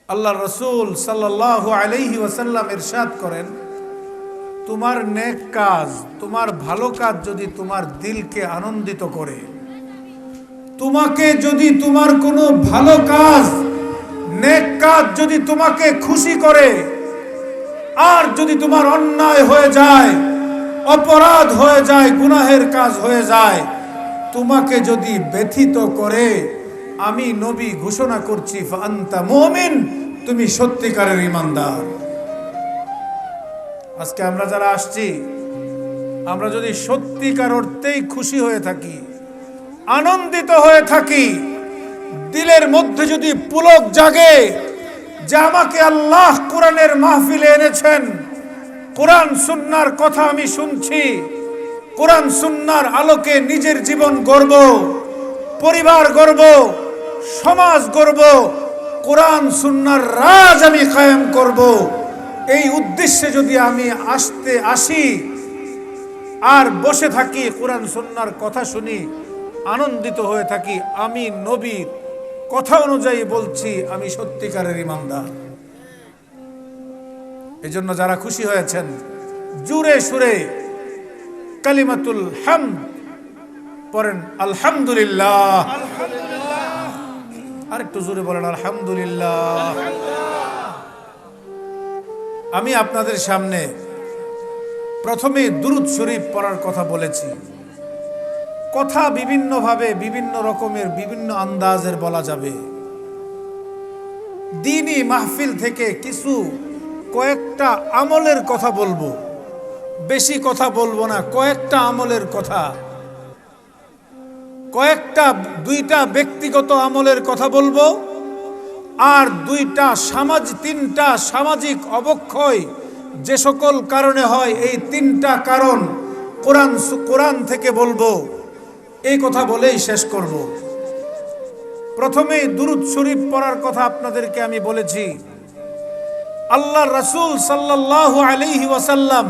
আল্লাহ রসুল সাল্লাল্লাহু আলাইহি ওয়াসাল্লাম ইরশাদ করেন, তোমার নেক কাজ, তোমার ভালো কাজ যদি তোমার দিলকে আনন্দিত করে, তোমাকে যদি তোমার কোনো ভালো কাজ, নেক কাজ যদি তোমাকে খুশি করে, আর যদি তোমার অন্যায় হয়ে যায়, অপরাধ হয়ে যায়, গুনাহের কাজ হয়ে যায়, তোমাকে যদি ব্যথিত করে, আমি নবী ঘোষণা করছি ফাআনতা মুমিন, তুমি সত্যিকারের ঈমানদার। আজকে আমরা যারা আসছি, আমরা যদি সত্যিকার অর্থেই খুশি হয়ে থাকি, আনন্দিত হয়ে থাকি, দিলের মধ্যে যদি পুলক জাগে যে আমাকে আল্লাহ কোরআনের মাহফিলে এনেছেন, কোরআন সুন্নাহর কথা আমি শুনছি, কোরআন সুন্নাহর আলোকে নিজের জীবন গড়ব, পরিবার গড়ব, সমাজ গড়ব, কোরআন সুন্নাহর রাজ আমি কায়েম করব, এই উদ্দেশ্যে যদি আমি আসি আর বসে থাকি, কোরআন সুন্নাহর কথা শুনি, আনন্দিত হয়ে থাকি, আমি নবীর কথা অনুযায়ী বলছি আমি সত্যিকারের ঈমানদার। এজন্য যারা খুশি হয়েছেন জোরে সুরে কালিমাতুল হামদ পড়েন, আলহামদুলিল্লাহ। আরেকটু জোরে বলেন আলহামদুলিল্লাহ। আমি আপনাদের সামনে প্রথমে দুরূদ শরীফ পড়ার কথা বলেছি। কথা বিভিন্নভাবে, বিভিন্ন রকমের, বিভিন্ন আন্দাজের বলা যাবে। দ্বীনি মাহফিল থেকে কিছু কয়েকটা আমলের কথা বলবো, বেশি কথা বলবো না, কয়েকটা আমলের কথা, দুইটা ব্যক্তিগত আমলের কথা বলবো, আর তিনটা সামাজিক অবক্ষয় যে সকল কারণে হয়, এই তিনটা কারণ কোরআন থেকে বলবো। এই কথা বলেই শেষ করব। প্রথমেই দুরূদ শরীফ পড়ার কথা আপনাদেরকে আমি বলেছি। আল্লাহর রাসূল সাল্লাল্লাহু আলাইহি ওয়াসাল্লাম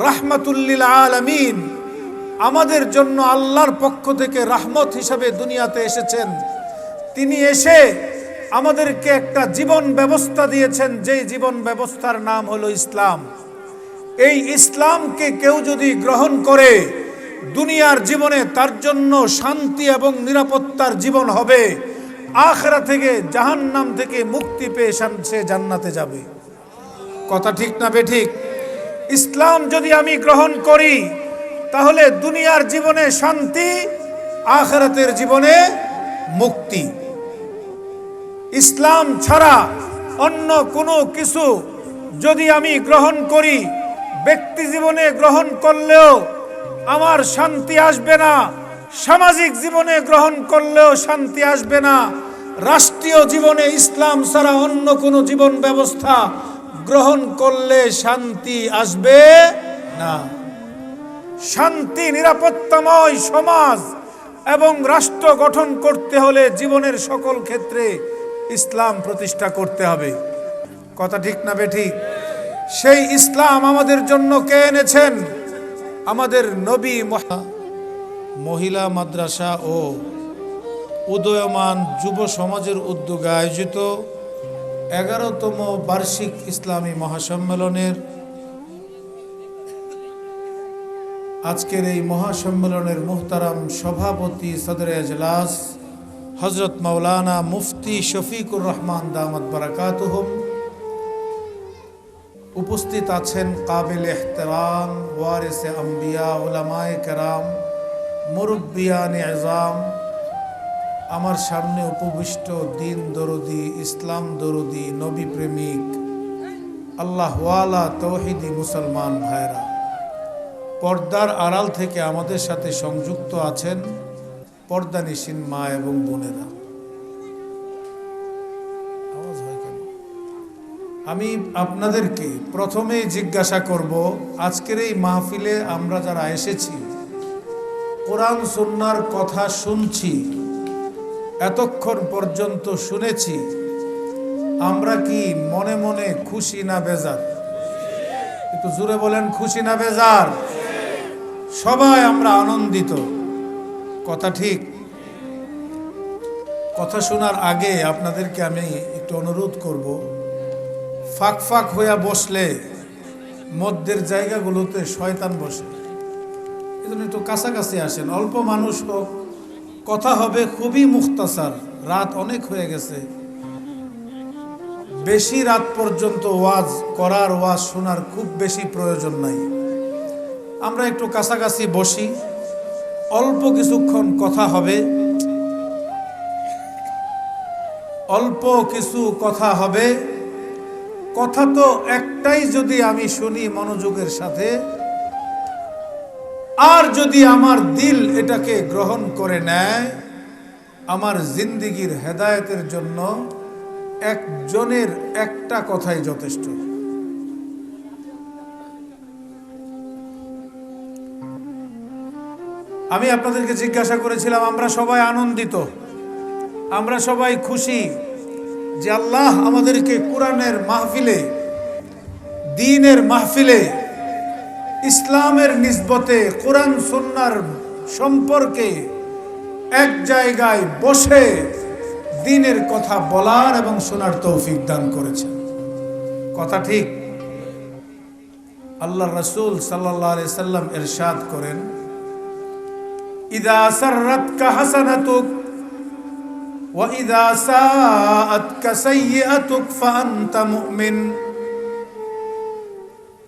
রাহমাতুল লিল আলামিন, আমাদের জন্য আল্লাহর পক্ষ থেকে রাহমত হিসাবে দুনিয়াতে এসেছেন। তিনি এসে আমাদেরকে একটা জীবন ব্যবস্থা দিয়েছেন, যেই জীবন ব্যবস্থার নাম হলো ইসলাম। এই ইসলামকে কেউ যদি গ্রহণ করে, দুনিয়ার জীবনে তার জন্য শান্তি এবং নিরাপত্তার জীবন হবে, আখিরাত থেকে, জাহান্নাম থেকে মুক্তি পেয়ে সে জান্নাতে যাবে। কথা ঠিক না বেঠিক? ইসলাম যদি আমি গ্রহণ করি, তাহলে দুনিয়ার জীবনে শান্তি, আখিরাতের জীবনে মুক্তি। ইসলাম ছাড়া অন্য কোনো কিছু যদি আমি গ্রহণ করি, ব্যক্তি জীবনে গ্রহণ করলেও আমার শান্তি আসবে না, সামাজিক জীবনে গ্রহণ করলেও শান্তি আসবে না, রাষ্ট্রীয় জীবনে ইসলাম ছাড়া অন্য কোনো জীবন ব্যবস্থা গ্রহণ করলে শান্তি আসবে না। শান্তি, নিরাপত্তাময় সমাজ এবং রাষ্ট্র গঠন করতে হলে জীবনের সকল ক্ষেত্রে ইসলাম প্রতিষ্ঠা করতে হবে। কথা ঠিক না বেঠিক? সেই ইসলাম আমাদের জন্য কে এনেছেন? আমাদের নবী। মহিলা মাদ্রাসা ও উদয়মান যুব সমাজের উদ্যোগে আয়োজিত 11তম বার্ষিক ইসলামী মহাসম্মেলনের আজকের এই মহাসম্মেলনের মুহতারাম সভাপতি সদরে এজলাস হযরত মাওলানা মুফতি শফিকুর রহমান দামাত বারাকাতুহুম, উপস্থিত আছেন কাবিল ইহতিরাম ওয়ারিসে আম্বিয়া উলামায়ে কেরাম, মুরব্বিয়ান ইজাম, আমার সামনে উপবিষ্ট দিন দরদি, ইসলাম দরদি, নবী প্রেমিক, আল্লাহওয়ালা তৌহিদি মুসলমান ভাইরা, পর্দার আড়াল থেকে আমাদের সাথে সংযুক্ত আছেন পর্দানিশীন মা এবং বোনেরা। আমি আপনাদেরকে প্রথমেই জিজ্ঞাসা করব, আজকের এই মাহফিলে আমরা যারা এসেছি, কোরআন সুন্নাহর কথা শুনছি, এতক্ষণ পর্যন্ত শুনেছি, আমরা কি মনে মনে খুশি না বেজার? একটু জোরে বলেন, খুশি না বেজার? সবাই আমরা আনন্দিত। কথা ঠিক? কথা শোনার আগে আপনাদেরকে আমি একটু অনুরোধ করব, ফাঁক ফাঁক হইয়া বসলে মধ্যের জায়গাগুলোতে শয়তান বসে, এই জন্য একটু কাছাকাছি আসেন। অল্প মানুষ হোক, কথা হবে খুবই মুখতাসার, রাত অনেক হয়ে গেছে, বেশি রাত পর্যন্ত ওয়াজ করার, ওয়াজ শোনার খুব বেশি প্রয়োজন নাই। আমরা একটু কাছাকাছি বসি, অল্প কিছুক্ষণ কথা হবে, অল্প কিছু কথা হবে। কথা তো একটাই, যদি আমি শুনি মনোযোগের সাথে, আর যদি আমার দিল এটাকে গ্রহণ করে নেয়, আমার জিন্দেগির হেদায়েতের জন্য একজনের একটা কথাই যথেষ্ট। আমি আপনাদেরকে জিজ্ঞাসা করেছিলাম, আমরা সবাই আনন্দিত, আমরা সবাই খুশি যে আল্লাহ আমাদেরকে কোরআনের মাহফিলে, দ্বীনের মাহফিলে, ইসলামের নিসবতে, কোরআন সুন্নাহর সম্পর্কে এক জায়গায় বসে দ্বীনের কথা বলার এবং শোনার তৌফিক দান করেছেন। কথা ঠিক? আল্লাহর রাসূল সাল্লাল্লাহু আলাইহি সাল্লাম ইরশাদ করেন, ইযা সাররাতকা হাসানাতুক ওয়া ইযা সাআতকা সাইয়্যাতুক ফাআনতা মুমিন।